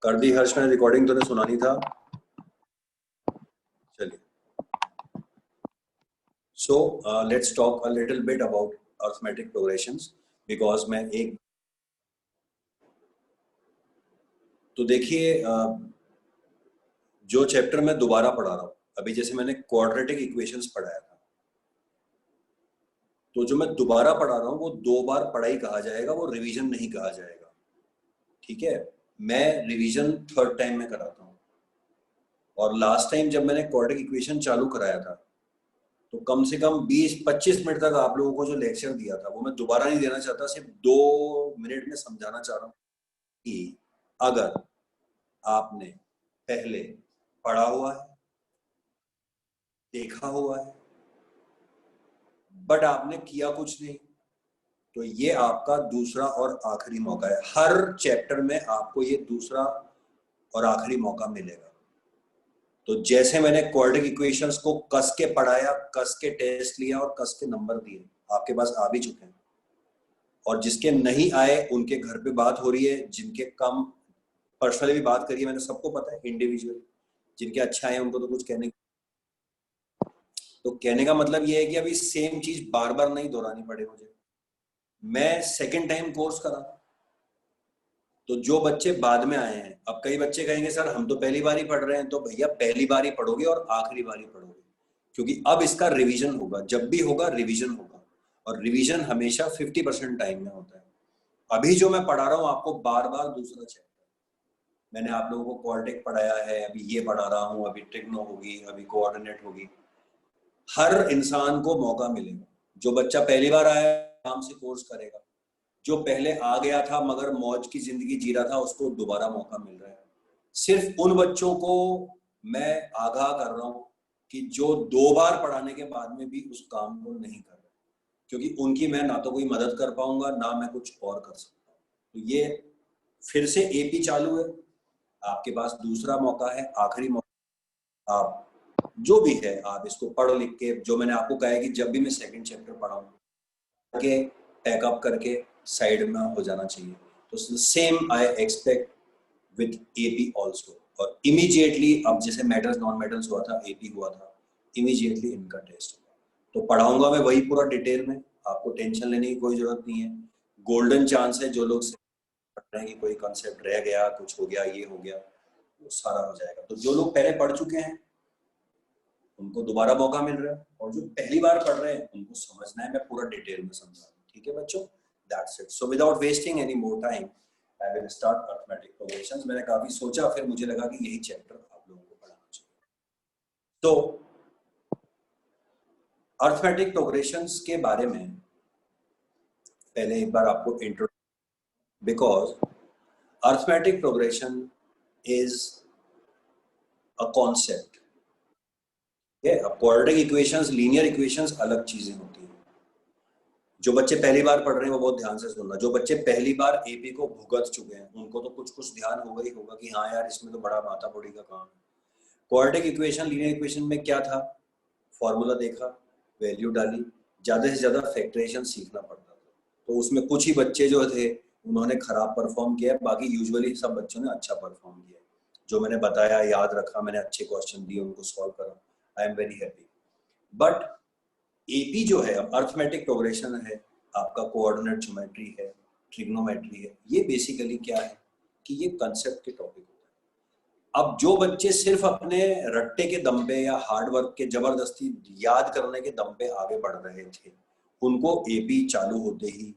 कर दी हर्ष, मैंने रिकॉर्डिंग तूने सुना नहीं था। चलिए, so let's talk a little bit about arithmetic progressions because मैं एक तो देखिए जो चैप्टर मैं दोबारा पढ़ा रहा हूँ अभी, जैसे मैंने क्वाड्रेटिक इक्वेशंस पढ़ाया था, तो जो मैं दोबारा पढ़ा रहा हूँ वो 2 बार पढ़ाई कहा जाएगा, वो रिवीजन नहीं कहा जाएगा। ठीक है, मैं रिवीजन 3rd टाइम में कराता हूँ। और लास्ट टाइम जब मैंने क्वाड्रेटिक इक्वेशन चालू कराया था तो कम से कम 20-25 मिनट तक आप लोगों को जो लेक्चर दिया था वो मैं दोबारा नहीं देना चाहता, सिर्फ 2 मिनट में समझाना चाह रहा हूँ कि अगर आपने पहले पढ़ा हुआ है, देखा हुआ है, बट आपने किया कुछ नहीं, तो ये आपका दूसरा और आखिरी मौका है। हर चैप्टर में आपको ये दूसरा और आखिरी मौका मिलेगा। तो जैसे मैंने क्वाड्रेटिक इक्वेशंस को कस के पढ़ाया, कस के टेस्ट लिया और कस के नंबर दिए, आपके पास आ भी चुके हैं। और जिसके नहीं आए उनके घर पे बात हो रही है, जिनके कम पर्सनली भी बात करिए, मैंने सबको पता है इंडिविजुअल। जिनके अच्छे आए उनको तो कुछ कहने, तो कहने का मतलब ये है कि अभी सेम चीज बार बार नहीं दोहरानी पड़े मुझे। मैं 2nd टाइम कोर्स करा, तो जो बच्चे बाद में आए हैं, अब कई बच्चे कहेंगे सर हम तो पहली बार ही पढ़ रहे हैं, तो भैया पहली बार ही पढ़ोगे और आखिरी बार ही पढ़ोगे, क्योंकि अब इसका रिवीजन होगा। जब भी होगा रिवीजन होगा, और रिवीजन हमेशा 50% टाइम में होता है। अभी जो मैं पढ़ा रहा हूँ आपको बार बार दूसरा चैप्टर, मैंने आप लोगों को क्वाड्रेटिक पढ़ाया है, अभी ये पढ़ा रहा हूँ, अभी ट्रिग्नो होगी, अभी कोऑर्डिनेट होगी। हर इंसान को मौका मिलेगा। जो बच्चा पहली बार आया आराम से कोर्स करेगा, जो पहले आ गया था मगर मौज की जिंदगी जी रहा था उसको दोबारा मौका मिल रहा है। सिर्फ उन बच्चों को मैं आगाह कर रहा हूँ कि जो 2 बार पढ़ाने के बाद में भी उस काम को नहीं कर रहे, क्योंकि उनकी मैं ना तो कोई मदद कर पाऊंगा ना मैं कुछ और कर सकता हूँ। तो ये फिर से एपी चालू है, आपके पास दूसरा मौका है, आखिरी मौका। आप जो भी है आप इसको पढ़ लिख के, जो मैंने आपको कहा है कि जब भी मैं 2nd चैप्टर पढ़ाऊँ के पैकअप करके साइड में हो जाना चाहिए। तो same I expect with AP also. और इमीडिएटली अब जैसे मेटल्स नॉन मेटल्स हुआ था, एपी हुआ था, इमीडिएटली इनका टेस्ट होगा। तो पढ़ाऊंगा मैं वही पूरा डिटेल में, आपको टेंशन लेने की कोई जरूरत नहीं है। गोल्डन चांस है जो लोग पढ़ रहे हैं कि कोई कंसेप्ट रह गया, कुछ हो गया, ये हो गया, वो सारा हो जाएगा। तो जो लोग पहले पढ़ चुके हैं उनको दोबारा मौका मिल रहा है, और जो पहली बार पढ़ रहे हैं उनको समझना है, मैं पूरा डिटेल में समझा रहा हूँ। ठीक है बच्चों, that's it. So without wasting any more time I will start arithmetic progressions. मैंने काफी सोचा, फिर मुझे लगा कि यही चैप्टर आप लोगों को पढ़ाना चाहिए। तो अर्थमेटिक प्रोग्रेशंस के बारे में पहले एक बार आपको intro, because arithmetic progression is a concept. अब क्वाड्रेटिक इक्वेशंस, लीनियर इक्वेशंस अलग चीजें होती हैं। जो बच्चे पहली बार पढ़ रहे हैं वो बहुत ध्यान से सुनना। जो बच्चे पहली बार एपी को भुगत चुके हैं उनको तो कुछ ध्यान होगा ही होगा कि हाँ यार इसमें तो बड़ा माथा पड़ी का काम है। क्वाड्रेटिक इक्वेशन, लीनियर इक्वेशन में क्या था, फॉर्मूला देखा, वैल्यू डाली, ज्यादा से ज्यादा फैक्टराइजेशन सीखना पड़ता था। तो उसमें कुछ ही बच्चे जो थे उन्होंने खराब परफॉर्म किया, बाकी यूजुअली सब बच्चों ने अच्छा परफॉर्म किया। जो मैंने बताया याद रखा, मैंने अच्छे क्वेश्चन दिए, उनको सॉल्व करा, I am very happy. But AP जो है, अर्थमेटिक प्रोग्रेशन है, आपका कोऑर्डिनेट ज्योमेट्री है, ट्रिग्नोमेट्री है, ये बेसिकली क्या है कि ये कंसेप्ट के टॉपिक होते हैं। अब जो बच्चे सिर्फ अपने रट्टे के दम पे या हार्ड वर्क के जबरदस्ती याद करने के दम पे आगे बढ़ रहे थे, उनको एपी चालू होते ही,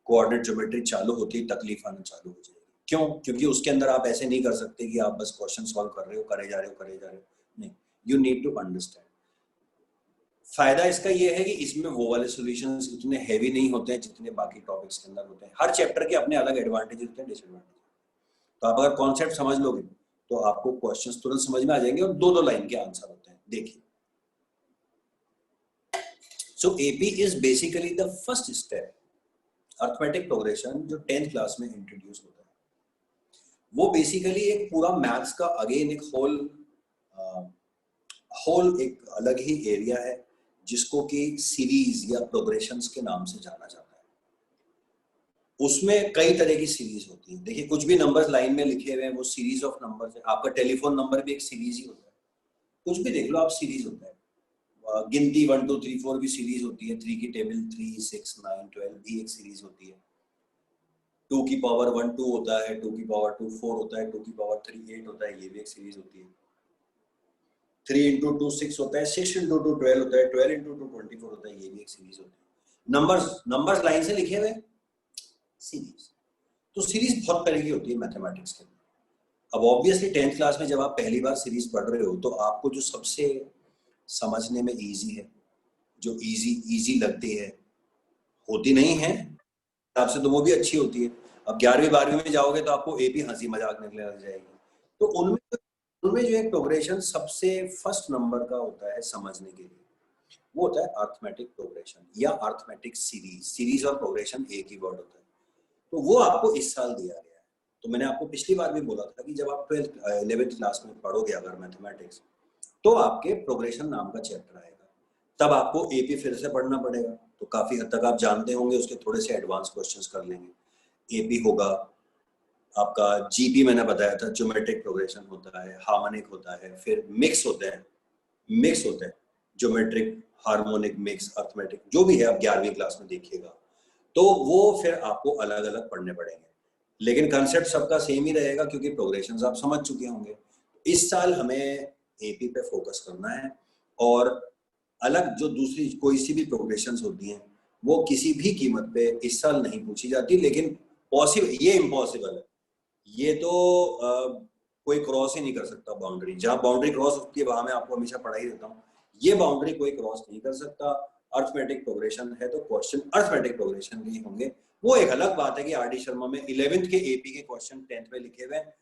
कोऑर्डिनेट ज्योमेट्री चालू होते ही तकलीफ आना चालू हो जाएगी। क्यों? क्योंकि उसके अंदर आप ऐसे नहीं कर सकते कि आप बस क्वेश्चन सॉल्व कर रहे हो, करे जा रहे हो। नहीं, यू नीड टू अंडरस्टैंड। फायदा इसका ये है कि इसमें वो वाले सॉल्यूशंस इतने हैवी नहीं होते हैं जितने बाकी टॉपिक्स के अंदर होते हैं। हर चैप्टर के अपने अलग एडवांटेजेस होते हैं, डिसएडवांटेज। तो आप अगर कॉन्सेप्ट समझ लोगे तो आपको क्वेश्चंस तुरंत समझ में आ जाएंगे और 2-2 लाइन के आंसर होते हैं। देखिए, so AP is basically the first step. Arithmetic progression जो 10th क्लास में इंट्रोड्यूस होता है, वो बेसिकली एक पूरा मैथ्स का अगेन एक होल एक अलग ही एरिया है जिसको कि सीरीज या प्रोग्रेशंस के नाम से जाना जाता है। उसमें कई तरह की सीरीज होती है। देखिए कुछ भी नंबर्स लाइन में लिखे हुए हैं वो सीरीज ऑफ नंबर्स है। आपका टेलीफोन नंबर भी एक सीरीज ही होता है, कुछ भी देख लो आप सीरीज होता है। गिनती 1 2 3 4 भी सीरीज होती है, 3 की टेबल 3 6 9 12 भी एक सीरीज होती है। 2 की पावर 1 2 होता है, 2 की पावर 2 4 होता है, 2 की पावर 3 8 होता है, ये भी एक सीरीज होती है। 3 इंटू 2 6 होता है, 6 इंटू 2 12 होता है, 12 इंटू 2 24 होता है, ये भी एक सीरीज होती है। नंबर्स लाइन से लिखे हुए सीरीज। तो सीरीज बहुत तरह की होती है मैथमेटिक्स के अंदर। अब ऑब्वियसली 10th क्लास में जब आप पहली बार सीरीज पढ़ रहे हो तो आपको जो सबसे समझने में इजी है, जो इजी लगती है, होती नहीं है हिसाब से तो वो भी अच्छी होती है। अब 11वीं 12वीं में जाओगे तो आपको ए भी हंसी मजाक निकलने लग जाएगी। तो उनमें उनमें जो एक प्रोग्रेशन सबसे फर्स्ट नंबर का होता है समझने के लिए, वो होता है अर्थमेटिक प्रोग्रेशन या अर्थमेटिक सीरीज। सीरीज और प्रोग्रेशन एक ही वर्ड होता है। तो वो आपको इस साल दिया गया है। तो मैंने आपको पिछली बार भी बोला था कि जब आप 11th क्लास में पढ़ोगे अगर मैथमेटिक्स, तो आपके प्रोग्रेशन नाम का चैप्टर आएगा, तब आपको एपी फिर से पढ़ना पड़ेगा। तो काफी हद तक आप जानते होंगे, उसके थोड़े से एडवांस क्वेश्चंस कर लेंगे। एपी होगा आपका, जीपी मैंने बताया था ज्योमेट्रिक प्रोग्रेशन होता है, हार्मोनिक होता है, फिर मिक्स होते हैं, ज्योमेट्रिक हार्मोनिक मिक्स अर्थमेटिक जो भी है आप 11वीं क्लास में देखिएगा। तो वो फिर आपको अलग अलग पढ़ने पड़ेंगे, लेकिन कंसेप्ट सबका सेम ही रहेगा क्योंकि प्रोग्रेशन आप समझ चुके होंगे। इस साल हमें एपी पे फोकस करना है, और अलग जो दूसरी कोई सी भी प्रोग्रेशन होती हैं वो किसी भी कीमत पे इस साल नहीं पूछी जाती। लेकिन पॉसिबल, ये इम्पॉसिबल है, ये तो कोई क्रॉस ही नहीं कर सकता बाउंड्री। जहां बाउंड्री क्रॉस होती है वहां मैं आपको हमेशा पढ़ा ही देता हूँ, ये बाउंड्री कोई क्रॉस नहीं कर सकता। अर्थमेटिक प्रोग्रेशन है तो क्वेश्चन अर्थमेटिक प्रोग्रेशन के ही होंगे। वो एक अलग बात है कि आर डी शर्मा में 11th के एपी के क्वेश्चन 10th में लिखे हुए हैं,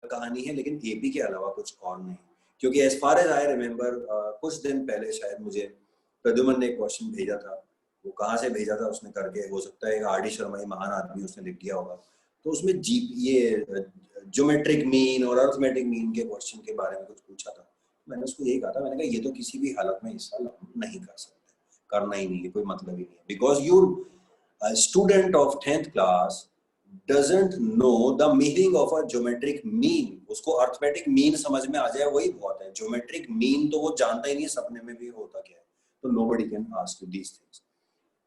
कहानी है, लेकिन एपी के अलावा कुछ और नहीं। क्योंकि as far as I remember कुछ दिन पहले शायद मुझे प्रद्युमन ने एक क्वेश्चन भेजा था, वो कहाँ से भेजा था उसने करके, हो सकता है आर डी शर्मा ही महान आदमी उसने लिख दिया होगा। तो उसमें जी ये ज्योमेट्रिक मीन और अर्थमेटिक मीन के क्वेश्चन के बारे में कुछ पूछा था। मैंने उसको यही कहा था, मैंने कहा ये तो किसी भी हालत में इस साल नहीं कर सकते, करना ही नहीं है, कोई मतलब ही नहीं है। Because you student of 10th class doesn't know the meaning of a geometric mean। उसको अर्थमेटिक मीन समझ में आ जाए वही बहुत है, ज्योमेट्रिक मीन तो वो जानता ही नहीं सपने में भी होता क्या है। तो nobody can ask you these things।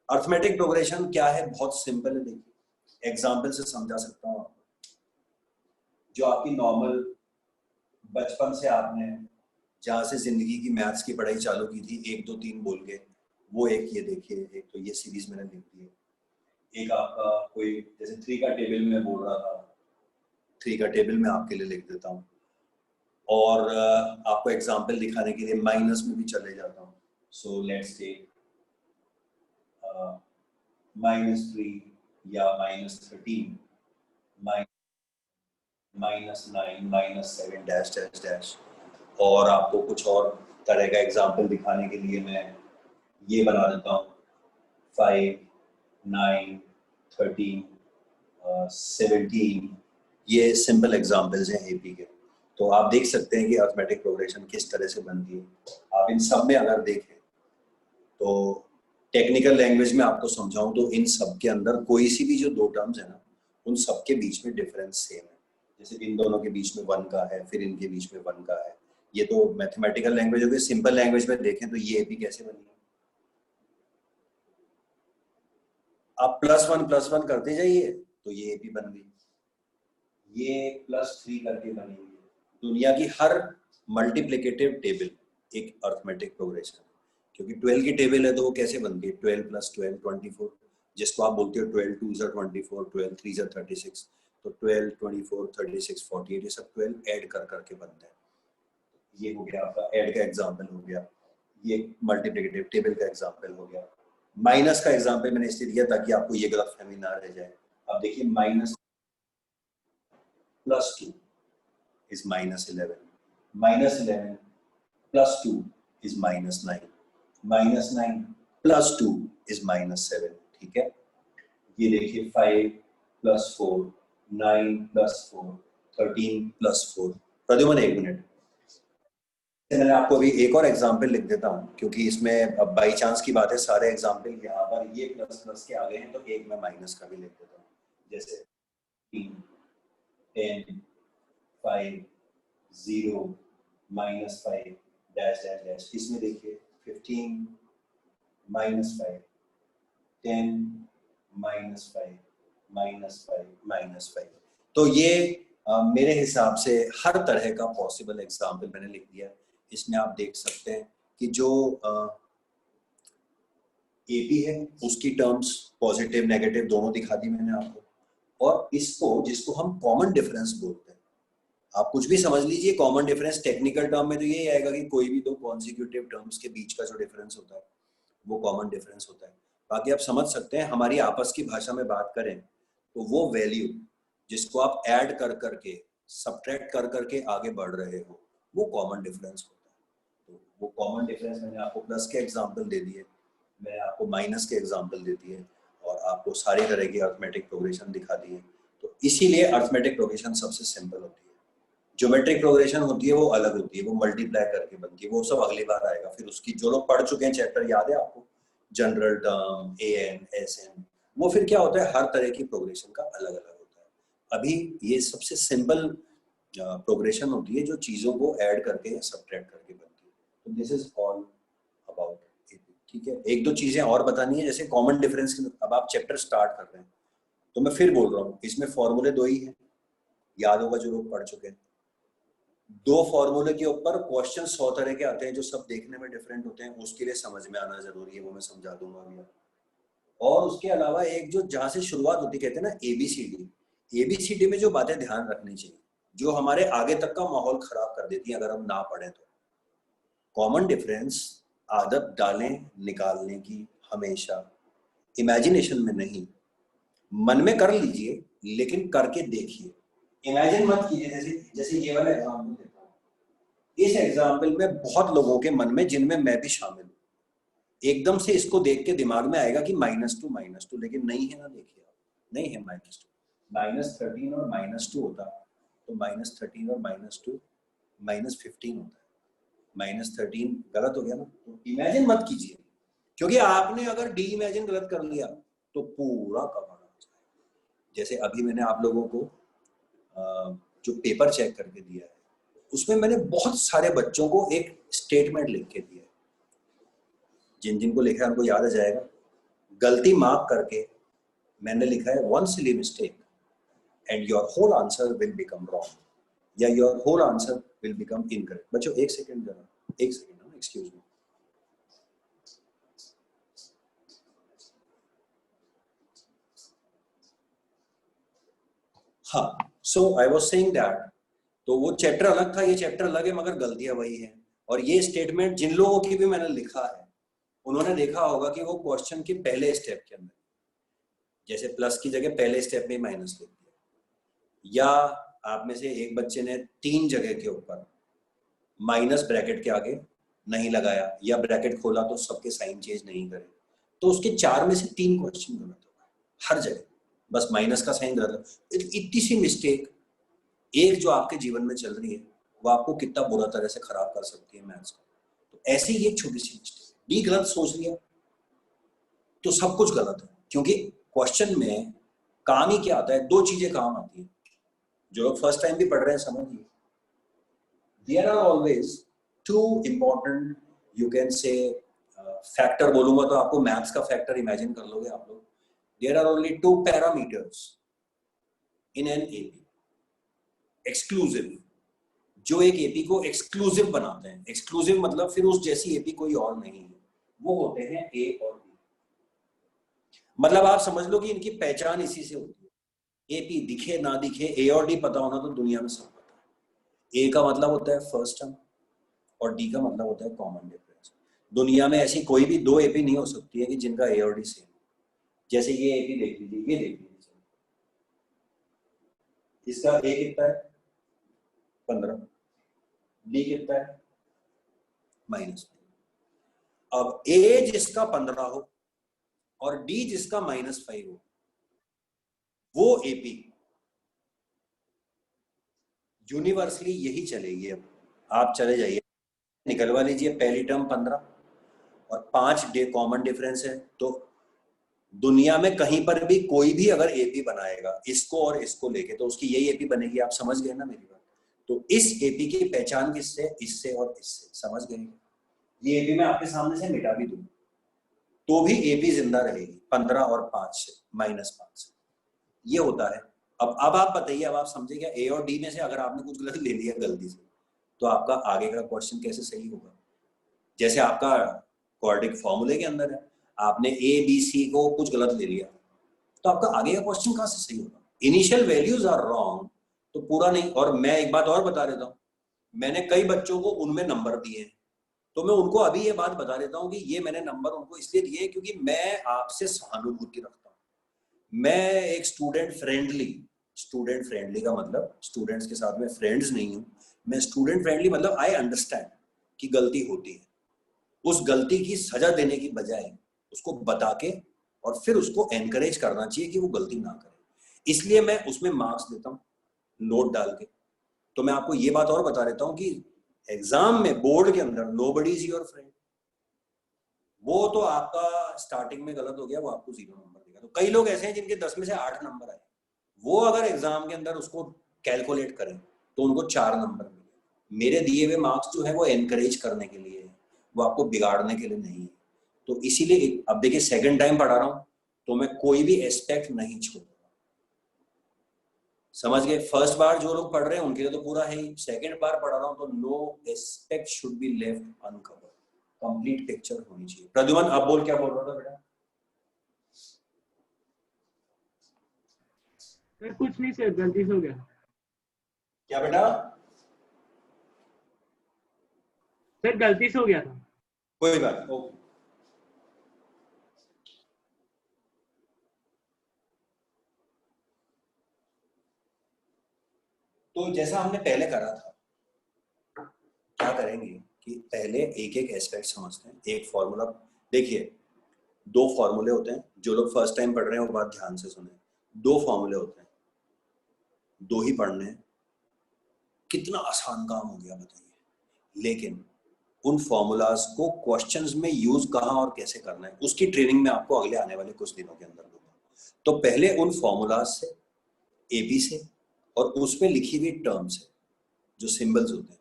Arithmetic progression क्या है, बहुत सिंपल है, देखिए एग्जाम्पल से समझा सकता हूँ। जो आपकी नॉर्मल बचपन से आपने जहाँ से जिंदगी की मैथ्स की पढ़ाई चालू की थी, 1 2 3 बोल के, वो एक ये देखिए, एक तो ये सीरीज मैंने लिख दी है। एक आपका कोई जैसे 3 का टेबल में बोल रहा था, 3 का टेबल मैं आपके लिए लिख देता हूँ, और आपको एग्जाम्पल दिखाने के लिए माइनस में भी चले जाता हूँ। सो लेट्स टेक -3 या -13, -9 -7 डैश डैश डैश। और आपको कुछ और तरह का एग्जाम्पल दिखाने के लिए मैं ये बना देता हूँ 5 9 13 17। ये सिंपल एग्जाम्पल्स हैं एपी के। तो आप देख सकते हैं कि अर्थमेटिक प्रोग्रेशन किस तरह से बनती है। आप इन सब में अगर देखें तो टेक्निकल लैंग्वेज में आपको समझाऊं तो इन सब के अंदर कोई सी भी जो दो टर्म्स है ना, उन सब के बीच में डिफरेंस सेम है। जैसे इन दोनों के बीच में 1 का है, फिर इनके बीच में 1 का है। ये तो मैथमेटिकल लैंग्वेज हो गई। सिंपल लैंग्वेज में देखें तो ये एपी कैसे बनी है, आप +1 करते जाइए तो ये एपी बन गई। ये +3 करके बनी हुई है। दुनिया की हर मल्टीप्लिकेटिव टेबल एक अर्थमेटिक प्रोग्रेशन है। क्योंकि 12 की टेबल है तो वो कैसे बनती है, 12 + 12 24, जिसको आप बोलते हो 12 2s are 24, 12 3s are 36। तो 12 24 36 48 ये सब 12 ऐड कर करके बनते हैं। ये हो गया आपका ऐड का एग्जाम्पल हो गया, ये मल्टीप्लिकेटिव टेबल का एग्जाम्पल हो गया। माइनस का एग्जाम्पल मैंने इसलिए दिया ताकि आपको ये गलतफहमी ना रह जाए। अब देखिए -2 is -11, -11 + 2 is -9, -9 + 2 is -7। ठीक है, ये देखिए 5 + 4 9 + 4 13 + 4। प्रद्युमन एक मिनट, मैंने आपको अभी एक और एग्जाम्पल लिख देता हूँ क्योंकि इसमें अब बाई चांस की बात है, सारे एग्जाम्पल यहाँ पर ये प्लस प्लस के आ गए हैं तो एक मैं माइनस का भी लिख देता हूँ। जैसे 3, 10, 5, 0, -5, डैश डैश डैश। इसमें देखिए 15, -5, 10, -5, -5। तो ये मेरे हिसाब से हर तरह का पॉसिबल एग्जाम्पल मैंने लिख दिया। इसमें आप देख सकते हैं कि जो एपी है उसकी टर्म्स पॉजिटिव नेगेटिव दोनों दिखा दी मैंने आपको, और इसको जिसको हम कॉमन डिफरेंस बोलते हैं, आप कुछ भी समझ लीजिए कॉमन डिफरेंस। टेक्निकल टर्म में तो यही आएगा कि कोई भी दो कॉन्सिक्यूटिव टर्म्स के बीच का जो डिफरेंस होता है वो कॉमन डिफरेंस होता है। बाकी आप समझ सकते हैं हमारी आपस की भाषा में बात करें तो वो वैल्यू जिसको आप ऐड कर करके सब्ट्रैक्ट कर करके आगे बढ़ रहे हो वो कॉमन डिफरेंस होता है। तो वो कॉमन डिफरेंस मैंने आपको प्लस के एग्जाम्पल दे दिए, मैंने आपको माइनस के एग्जाम्पल दे दिए, और आपको सारी तरह की अर्थमेटिक प्रोग्रेशन दिखा दी है। तो इसीलिए अर्थमेटिक प्रोग्रेशन सबसे सिंपल होती है। ज्योमेट्रिक प्रोग्रेशन होती है वो अलग होती है, वो मल्टीप्लाई करके बनती है, वो सब अगली बार आएगा। फिर उसकी जो लोग पढ़ चुके हैं चैप्टर याद है आपको, जनरल टर्म, एन, एसएन, वो फिर क्या होता है हर तरह की प्रोग्रेशन का अलग अलग होता है। अभी ये सबसे सिंपल प्रोग्रेशन होती है जो चीजों को ऐड करके या सब्ट्रैक्ट करके बनती है। तो this is all about AP. ठीक है, एक दो चीजें और बतानी है, जैसे कॉमन डिफरेंस। अब आप चैप्टर स्टार्ट कर रहे हैं तो मैं फिर बोल रहा हूँ इसमें फॉर्मूले दो ही है, याद होगा जो लोग पढ़ चुके हैं। दो फॉर्मूले के ऊपर क्वेश्चन 100 तरह के आते हैं जो सब देखने में डिफरेंट होते हैं, उसके लिए समझ में आना जरूरी है, वो मैं समझा दूंगा अभी। और उसके अलावा एक जो जहां से शुरुआत होती कहते हैं ना एबीसीडी, एबीसीडी में जो बातें ध्यान रखनी चाहिए जो हमारे आगे तक का माहौल खराब कर देती है अगर हम ना पढ़े तो। कॉमन डिफरेंस आदत डालें निकालने की हमेशा, इमेजिनेशन में नहीं। मन में कर लीजिए लेकिन करके देखिए, इमेजिन मत कीजिए। जैसे जैसे ये वाला एग्जाम्पल देता हूँ, इस एग्जाम्पल में बहुत लोगों के मन में, जिनमें मैं भी शामिल हूँ, एकदम से इसको देख के दिमाग में आएगा कि -2, लेकिन नहीं है ना, देखिए आप, नहीं है -2, -13 और -2 होता तो -13 और -2 -15 होता है, -13 गलत हो गया ना। तो इमेजिन मत कीजिए, क्योंकि आपने अगर डी इमेजिन गलत कर लिया तो पूरा कवर हो जाएगा। जैसे अभी मैंने आप लोगों को जो पेपर चेक करके दिया है उसमें मैंने बहुत सारे बच्चों को एक स्टेटमेंट लिख के दिया है, जिन जिनको लिखा है उनको याद आ जाएगा। गलती मार्क करके मैंने लिखा है one silly mistake and your whole answer will become wrong, या your whole answer will become incorrect. बच्चों एक सेकंड जरा, एक सेकंड, एक्सक्यूज मी। हाँ, so I was saying that, तो वो चैप्टर अलग था, ये चैप्टर अलग है, मगर गलतियां वही हैं। और ये स्टेटमेंट जिन लोगों की भी मैंने लिखा है उन्होंने देखा होगा कि वो क्वेश्चन के पहले स्टेप के अंदर, जैसे प्लस की जगह पहले स्टेप में माइनस लिख दिया, या आप में से एक बच्चे ने 3 जगह के ऊपर माइनस ब्रैकेट के आगे नहीं लगाया, या ब्रैकेट खोला तो सबके साइन चेंज नहीं करे, तो उसके 4 में से 3 क्वेश्चन गलत होगा हर जगह, बस माइनस का साइन गलत। इतनी सी मिस्टेक एक जो आपके जीवन में चल रही है वो आपको कितना बुरा तरह से खराब कर सकती है मैथ्स को। तो ऐसी ही एक छोटी सी मिस्टेक, डी गलत सोच लिया तो सब कुछ गलत है, क्योंकि क्वेश्चन में काम ही क्या आता है, 2 चीजें काम आती है। जो लोग फर्स्ट टाइम भी पढ़ रहे हैं समझिए, there are always 2 important, you can say factor बोलूंगा तो आपको मैथ्स का फैक्टर इमेजिन कर लोगे आप लोग। There are only 2 parameters in an AP, exclusive, जो एक एपी को एक्सक्लूसिव बनाते हैं। एक्सक्लूसिव मतलब फिर उस जैसी एपी कोई और नहीं है, वो होते हैं ए और बी। मतलब आप समझ लो कि इनकी पहचान इसी से होती है। एपी दिखे ना दिखे, ए और डी पता होना तो दुनिया में सब पता है। ए का मतलब होता है फर्स्ट टर्म और डी का मतलब होता है कॉमन डिफरेंस। दुनिया में ऐसी कोई भी 2 एपी नहीं हो सकती है कि जिनका ए और डी सेम। जैसे ये एपी देख लीजिए, ये देख लीजिए, इसका ए कितना है 15, डी कितना है -15। अब ए जिसका 15 हो और डी जिसका -5 हो, वो एपी यूनिवर्सली यही चलेगी। अब आप चले जाइए, निकलवा लीजिए, पहली टर्म 15 और 5 कॉमन डिफरेंस है, तो दुनिया में कहीं पर भी कोई भी अगर एपी बनाएगा इसको और इसको लेके, तो उसकी यही एपी बनेगी। आप समझ गए ना मेरी बात? तो इस एपी की पहचान किससे? इससे और इससे। समझ गए? ये एपी मैं आपके सामने से मिटा भी दूं तो भी एपी जिंदा रहेगी 15 और 5 से, -5 से। ये होता है। अब आप बताइए, अब आप समझे क्या? ए और डी में से अगर आपने कुछ गलत ले लिया गलती से, तो आपका आगे का क्वेश्चन कैसे सही होगा? जैसे आपका क्वाड्रेटिक फॉर्मूले के अंदर है, आपने ए बी सी को कुछ गलत ले लिया, तो आपका आगे का क्वेश्चन कहां से सही होगा? इनिशियल वैल्यूज आर रॉन्ग तो पूरा नहीं। और मैं एक बात और बता देता हूं, मैंने कई बच्चों को उनमें नंबर दिए हैं, तो मैं उनको अभी ये बात बता देता हूं कि ये मैंने नंबर उनको इसलिए दिए क्योंकि मैं आपसे सहानुभूति रखता हूं। मैं एक स्टूडेंट फ्रेंडली का मतलब स्टूडेंट्स के साथ में फ्रेंड्स नहीं हूं। मैं स्टूडेंट फ्रेंडली मतलब आई अंडरस्टैंड कि गलती होती है। उस गलती की सजा देने की बजाय उसको बता के और फिर उसको एनकरेज करना चाहिए कि वो गलती ना करे। इसलिए मैं उसमें मार्क्स देता हूँ नोट डाल के। तो मैं आपको ये बात और बता देता हूँ कि एग्जाम में, बोर्ड के अंदर, नोबडी इज योर फ्रेंड। वो तो आपका स्टार्टिंग में गलत हो गया, वो आपको 0 नंबर देगा। तो कई लोग ऐसे हैं जिनके 10 में से 8 नंबर आए, वो अगर एग्जाम के अंदर उसको कैलकुलेट करें तो उनको 4 नंबर मिले। मेरे दिए हुए मार्क्स जो है वो एनकरेज करने के लिए है, वो आपको बिगाड़ने के लिए नहीं है। तो इसीलिए अब देखिए, सेकंड टाइम पढ़ा रहा हूं तो मैं कोई भी एस्पेक्ट नहीं छोड़। समझ गए? फर्स्ट बार जो लोग पढ़ रहे हैं उनके लिए तो पूरा है ही, सेकंड बार पढ़ा रहा हूं तो no aspect should be left uncovered, complete picture होनी चाहिए। प्रद्युमन अब बोल, क्या बोल रहा था बेटा? सर कुछ नहीं सर, गलती से हो गया। क्या बेटा? सर गलती से हो गया था। कोई बात नहीं, ओके। तो जैसा हमने पहले करा था, क्या करेंगे कि पहले एक एक एस्पेक्ट समझते हैं। एक फॉर्मूला देखिए, 2 फॉर्मूले होते हैं। जो लोग फर्स्ट टाइम पढ़ रहे हैं वो बात ध्यान से सुने। 2 फॉर्मूले होते हैं, 2 ही पढ़ने हैं। कितना आसान काम हो गया बताइए। लेकिन उन फॉर्मूलाज को क्वेश्चंस में यूज कहाँ और कैसे करना है, उसकी ट्रेनिंग में आपको अगले आने वाले कुछ दिनों के अंदर दूंगा। तो पहले उन फॉर्मूलाज से, एबी से, और उसमें लिखी हुई टर्म से, जो सिंबल्स होते हैं,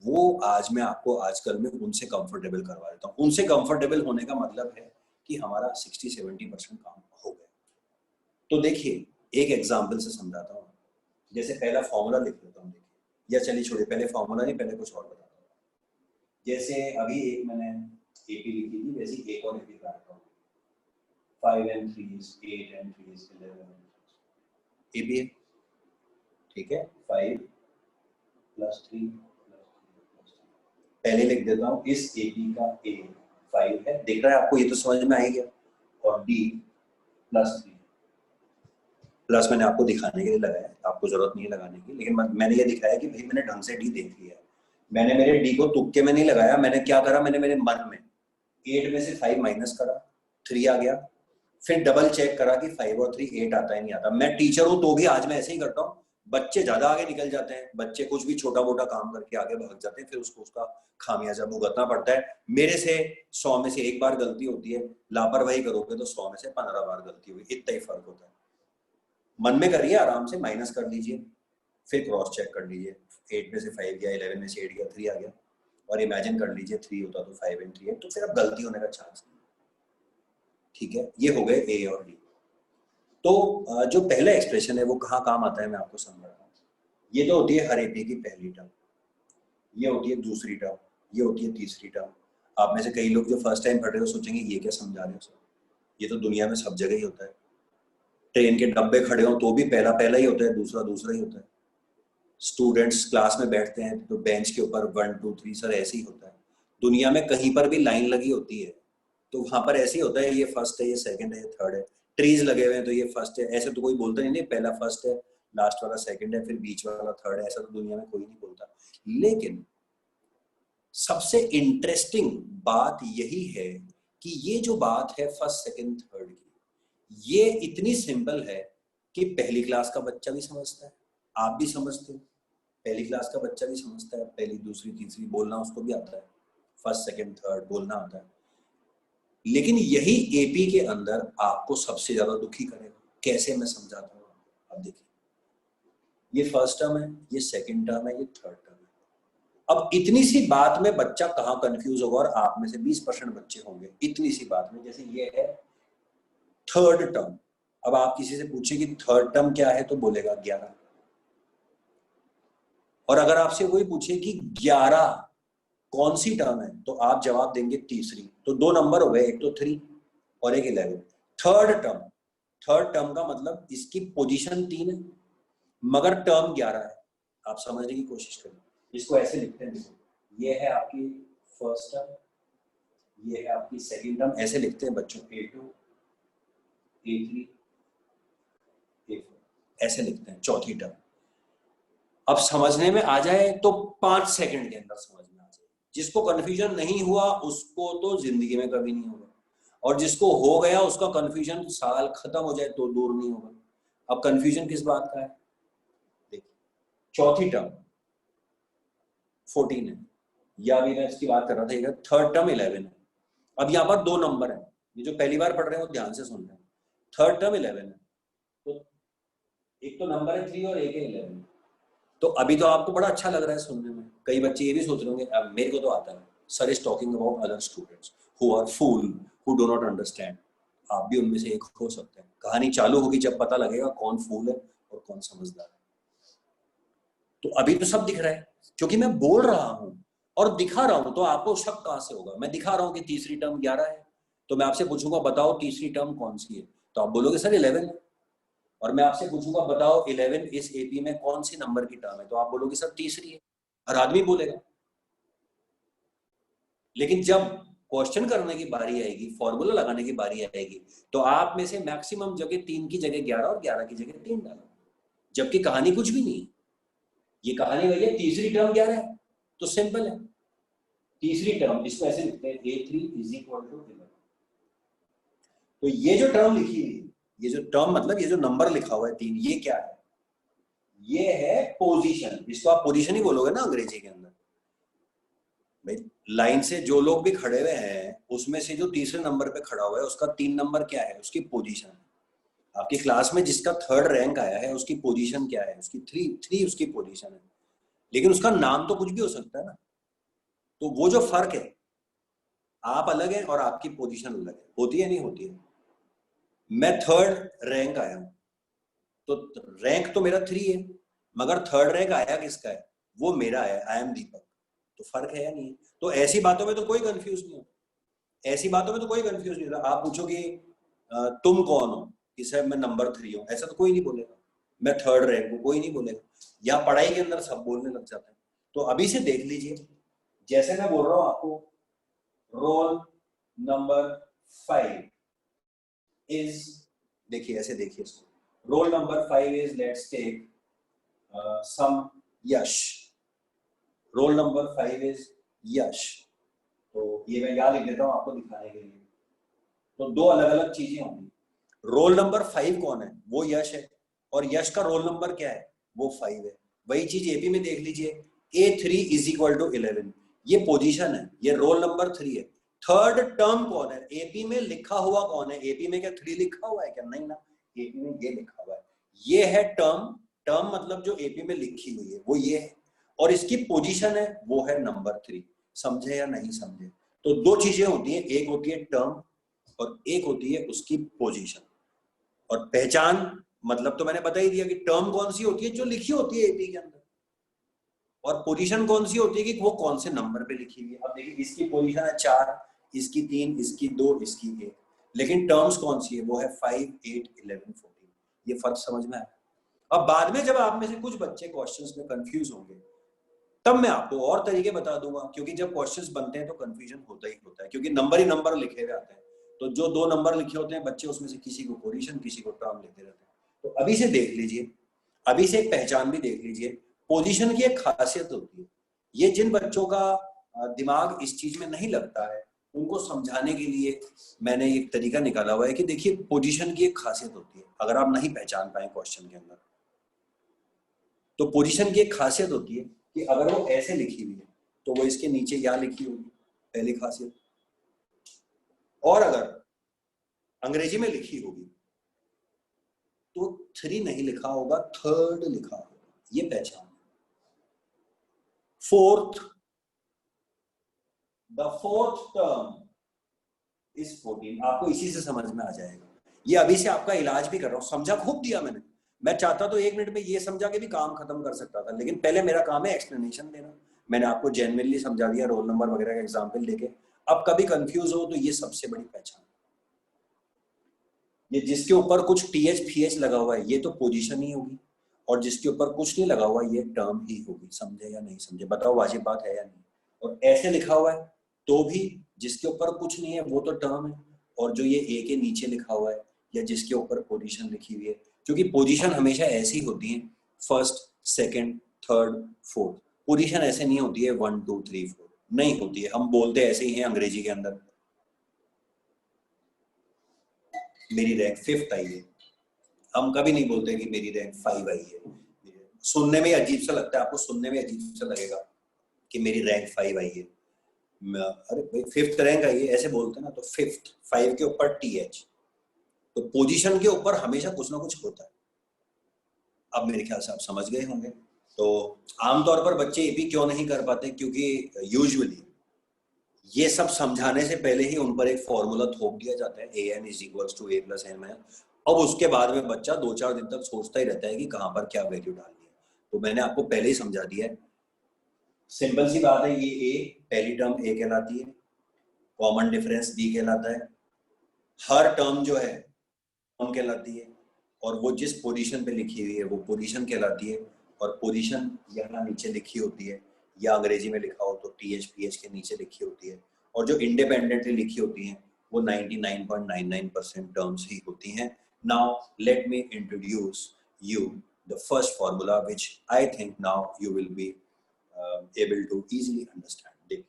वो आज मैं आपको आजकल में उनसे कंफर्टेबल करवा देता हूँ। उनसे कंफर्टेबल होने का मतलब है कि हमारा 60-70% काम हो गया। तो देखिए, एक एग्जाम्पल से समझाता हूँ। जैसे पहला फॉर्मूला लिख लेता हूँ, देखिए, या चलिए छोड़िए, पहले फॉर्मूला नहीं, पहले कुछ और बताता हूँ। जैसे अभी एक मैंने एपी लिखी थी, वैसे एक और एपी बनाता हूँ। 5 and 3 is 8 and 3 is 11 AP है, ठीक है। 5 + 3 पहले लिख देता हूँ। इस एपी का ए 5 है, दिख रहा है आपको? ये तो समझ में आ गया। और डी +3, प्लस मैंने आपको दिखाने के लिए लगाया, आपको जरूरत नहीं है लगाने की, लेकिन मैंने ये दिखाया कि भाई मैंने ढंग से डी देख लिया। मैंने मेरे डी को तुक्के में नहीं लगाया, मैंने क्या करा, मैंने मेरे मन में 8 में से 5 माइनस करा, 3 आ गया। फिर डबल चेक करा कि 5 और 3 8 आता है नहीं आता। मैं टीचर हूं तो भी आज मैं ऐसे ही करता हूँ। बच्चे ज्यादा आगे निकल जाते हैं, बच्चे कुछ भी छोटा मोटा काम करके आगे भाग जाते हैं, फिर उसको उसका खामियाजा भुगतना पड़ता है। मेरे से 100 में से 1 बार गलती होती है, लापरवाही करोगे तो 100 में से 15 बार गलती होगी, इतना ही फर्क होता है। मन में करिए, आराम से माइनस कर लीजिए, फिर क्रॉस चेक कर लीजिए। 8 में से 5 गया, 11 में से 8 गया, 3 आ गया। और इमेजिन कर लीजिए 3 होता तो 5 and 3 है, तो फिर अब गलती होने का चांस नहीं। ठीक है, ये हो गए ए और डी। तो जो पहला एक्सप्रेशन है वो कहाँ काम आता है, मैं आपको समझा रहा हूँ। ये तो होती है हर एपी की पहली टर्म, ये होती है दूसरी टर्म, ये होती है तीसरी टर्म। आप में से कई लोग जो फर्स्ट टाइम पढ़ रहे हो सोचेंगे ये क्या समझा रहे हो सर, ये तो दुनिया में सब जगह ही होता है। ट्रेन के डब्बे खड़े हो तो भी पहला पहला ही होता है, दूसरा दूसरा ही होता है। स्टूडेंट्स क्लास में बैठते हैं तो बेंच के ऊपर 1 2 3 सर ऐसे ही होता है। दुनिया में कहीं पर भी लाइन लगी होती है तो वहां पर ऐसे ही होता है, ये फर्स्ट है, ये सेकंड है, ये थर्ड है। ट्रीज लगे हुए हैं तो ये फर्स्ट है, ऐसे तो कोई बोलता नहीं, पहला फर्स्ट है, लास्ट वाला सेकंड है, फिर बीच वाला थर्ड है, ऐसा तो दुनिया में कोई नहीं बोलता। लेकिन सबसे इंटरेस्टिंग बात यही है कि ये जो बात है फर्स्ट सेकंड थर्ड की, ये इतनी सिंपल है कि पहली क्लास का बच्चा भी समझता है, आप भी समझते हो, पहली क्लास का बच्चा भी समझता है, पहली दूसरी तीसरी बोलना उसको भी आता है, फर्स्ट सेकंड थर्ड बोलना आता है। लेकिन यही एपी के अंदर आपको सबसे ज्यादा दुखी करेगा। कैसे, मैं समझाता हूँ। अब देखिए, ये फर्स्ट टर्म है, ये सेकंड टर्म है, ये थर्ड टर्म है। अब इतनी सी बात में बच्चा कहाँ कंफ्यूज होगा, और आप में से 20% बच्चे होंगे इतनी सी बात में। जैसे ये है थर्ड टर्म, अब आप किसी से पूछे कि थर्ड टर्म क्या है तो बोलेगा 11। और अगर आपसे कोई पूछे कि 11 कौन सी टर्म है तो आप जवाब देंगे तीसरी। तो दो नंबर हो गए, एक तो 3 और एक 11। थर्ड टर्म, थर्ड टर्म का मतलब इसकी पोजीशन 3 है मगर टर्म 11 है। आप समझने की कोशिश करें, इसको ऐसे लिखते हैं। ये है आपकी फर्स्ट टर्म, ये है आपकी सेकंड टर्म, ऐसे लिखते हैं बच्चों, A2 A3 A4 ऐसे लिखते हैं चौथी टर्म। अब समझने में आ जाए तो 5 सेकंड के अंदर समझ में आ जाए। जिसको कंफ्यूजन नहीं हुआ उसको तो जिंदगी में कभी नहीं होगा, और जिसको हो गया उसका कंफ्यूजन साल खत्म हो जाए तो दूर नहीं होगा। अब कंफ्यूजन किस बात का है, देखिए चौथी टर्म 14 है, या अभी मैं इसकी बात कर रहा था, थर्ड टर्म 11 है। अब यहाँ पर दो नंबर है, ये जो पहली बार पढ़ रहे हैं वो ध्यान से सुन रहे हैं। थर्ड टर्म 11 है, तो एक तो नंबर है 3 और एक है 11। तो अभी तो आपको बड़ा अच्छा लग रहा है सुनने में। कई बच्चे ये भी सोच रहे होंगे अब मेरे को तो आता है, sir is talking about other students who are fool who do not understand. आप भी उनमें से एक हो सकते हैं। कहानी चालू होगी जब पता लगेगा कौन फूल है और कौन समझदार है। तो अभी तो सब दिख रहा है क्योंकि मैं बोल रहा हूं और दिखा रहा हूं, तो आपको शक कहां से होगा। मैं दिखा रहा हूं कि तीसरी टर्म 11 है, तो मैं आपसे पूछूंगा बताओ तीसरी टर्म कौन सी है, तो आप बोलोगे सर 11 है। और मैं आपसे पूछूंगा बताओ 11 इस एपी में कौन सी नंबर की टर्म है, तो आप बोलोगे सर तीसरी है। हर आदमी बोलेगा। लेकिन जब क्वेश्चन करने की बारी आएगी, फॉर्मूला लगाने की बारी आएगी, तो आप में से मैक्सिमम जगह 3 की जगह 11 और 11 की जगह 3 डालो, जबकि कहानी कुछ भी नहीं है। ये कहानी वही है, तीसरी टर्म 11 है तो सिंपल है। तीसरी टर्म इसको ऐसे लिखते हैं A3 इज इक्वल टू 11। तो ये जो टर्म लिखी हुई, ये जो टर्म मतलब ये जो नंबर लिखा हुआ है 3, ये क्या है, ये है पोजीशन। इसको आप पोजीशन ही बोलोगे ना अंग्रेजी के अंदर। भाई लाइन से जो लोग भी खड़े हुए हैं उसमें से जो तीसरे नंबर पे खड़ा हुआ है उसका 3 नंबर क्या है, उसकी पोजीशन। आपकी क्लास में जिसका थर्ड रैंक आया है उसकी पोजीशन क्या है, उसकी 3 उसकी पोजीशन है। लेकिन उसका नाम तो कुछ भी हो सकता है ना। तो वो जो फर्क है, आप अलग है और आपकी पोजीशन अलग है, होती है नहीं होती है। मैं थर्ड रैंक आया हूं, तो रैंक तो मेरा 3 है, मगर थर्ड रैंक आया किसका है, वो मेरा है, आई एम दीपक। तो फर्क है या नहीं है। तो ऐसी बातों में तो कोई कंफ्यूज नहीं होता, ऐसी बातों में तो कोई कंफ्यूज नहीं होता। आप पूछो कि तुम कौन हो, कि सर मैं नंबर 3 हूं, ऐसा तो कोई नहीं बोलेगा। मैं थर्ड रैंक हूं, कोई नहीं बोलेगा। यहाँ पढ़ाई के अंदर सब बोलने लग जाते हैं। तो अभी से देख लीजिए, जैसे मैं बोल रहा हूं आपको रोल नंबर 5 इज, देखिए ऐसे देखिए इसको, roll number 5 is, let's take some Yash. Roll number 5 is Yash. तो ये मैं यहाँ लिख देता हूँ आपको दिखाने के लिए। तो दो अलग अलग चीजें होंगी। रोल नंबर 5 कौन है, वो यश है, और यश का रोल नंबर क्या है, वो 5 है। वही चीज एपी में देख लीजिए, A3 इज इक्वल टू 11, ये पोजीशन है, ये रोल नंबर 3 है। थर्ड टर्म कौन है, एपी में लिखा हुआ कौन है, एपी में क्या 3 लिखा हुआ है क्या, नहीं ना, एपी में ये लिखा हुआ है। ये है टर्म, टर्म मतलब जो एपी में लिखी हुई है वो ये है, और इसकी पोजीशन है वो है नंबर 3। समझे या नहीं समझे। तो दो चीजें होती है, एक होती है टर्म और एक होती है उसकी पोजीशन। और पहचान मतलब तो मैंने बता ही दिया कि टर्म कौन सी होती है, जो लिखी होती है एपी के अंदर, और पोजीशन कौन सी होती है कि वो कौन से नंबर पे लिखी हुई है। अब देखिए इसकी पोजीशन है 4, इसकी 3, इसकी 2, इसकी 1, लेकिन टर्म्स कौन सी है, वो है 5, 8, 11, 14। ये फर्क समझ में आया। अब बाद में जब आप में से कुछ बच्चे क्वेश्चंस में कंफ्यूज होंगे तब मैं आपको और तरीके बता दूंगा, क्योंकि जब क्वेश्चंस बनते हैं तो कंफ्यूजन होता ही होता है, क्योंकि नंबर ही नंबर लिखे हुए आते हैं। तो जो 2 नंबर लिखे होते हैं बच्चे उसमें से किसी को पोजीशन किसी को टर्म लेते रहते हैं। तो अभी से देख लीजिए, अभी से एक पहचान भी देख लीजिए। पोजीशन की एक खासियत होती है, ये जिन बच्चों का दिमाग इस चीज में नहीं लगता है उनको समझाने के लिए मैंने एक तरीका निकाला हुआ है कि देखिए पोजीशन की एक खासियत होती है। अगर आप नहीं पहचान पाए क्वेश्चन के अंदर, तो पोजीशन की एक खासियत होती है कि अगर वो ऐसे लिखी हुई है तो वो इसके नीचे या लिखी होगी, पहली खासियत। और अगर अंग्रेजी में लिखी होगी तो 3 नहीं लिखा होगा, 3rd लिखा होगा, ये पहचान। 4th, the 4th term is 14। आपको इसी से समझ में आ जाएगा। ये अभी से आपका इलाज भी कर रहा हूं, समझा खूब दिया मैंने। मैं चाहता तो 1 मिनट में ये समझा के भी काम खत्म कर सकता था, लेकिन पहले मेरा काम है एक्सप्लेनेशन देना। मैंने आपको जेन्युइनली समझा दिया, रोल नंबर वगैरह का एग्जाम्पल लेके। अब कभी कंफ्यूज हो तो ये सबसे बड़ी पहचान। ये जिसके ऊपर कुछ टीएच फीएच लगा हुआ है ये तो पोजीशन ही होगी, और जिसके ऊपर कुछ नहीं लगा हुआ ये टर्म ही होगी। समझे या नहीं समझे, बताओ वाजिब बात है या नहीं। और ऐसे लिखा हुआ है तो भी जिसके ऊपर कुछ नहीं है वो तो टर्म है, और जो ये ए के नीचे लिखा हुआ है या जिसके ऊपर पोजीशन लिखी हुई है, क्योंकि पोजीशन हमेशा ऐसी होती है, first, second, third, fourth. Position ऐसे नहीं होती है 1 2 3 4, नहीं होती है। हम बोलते ऐसे ही हैं अंग्रेजी के अंदर, मेरी रैंक 5th आई है। हम कभी नहीं बोलते कि मेरी रैंक 5 आई है। सुनने में अजीब सा लगता है, आपको सुनने में अजीब सा लगेगा कि मेरी रैंक 5 आई है। अरे भाई 5th रैंक आई है ऐसे बोलते हैं ना, तो 5th, 5 के ऊपर टीएच। तो पोजीशन के ऊपर हमेशा कुछ ना कुछ होता है। अब मेरे ख्याल से आप समझ गए होंगे। तो आमतौर पर बच्चे एपी क्यों नहीं कर पाते, क्योंकि यूजुअली ये सब समझाने से पहले ही उन पर एक फॉर्मूला थोप दिया जाता है, an = a + n-। अब उसके बाद में बच्चा 2-4 दिन तक सोचता ही रहता है कि कहां पर क्या वैल्यू डालनी है। तो मैंने आपको पहले ही समझा दिया है, सिंपल सी बात है। ये a, पहली टर्म a कहलाती है, कॉमन डिफरेंस b कहलाता है, हर टर्म जो है टर्म कहलाती है, और वो जिस पोजीशन पे लिखी हुई है वो पोजीशन कहलाती है। और पोजीशन यहाँ नीचे लिखी होती है, या अंग्रेजी में लिखा हो तो टीएच पीएच के नीचे लिखी होती है। और जो इंडिपेंडेंटली लिखी होती हैं वो 99.99% टर्म्स ही होती हैं। Now let me introduce you the first formula which I think now you will be able to easily understand. देखिए,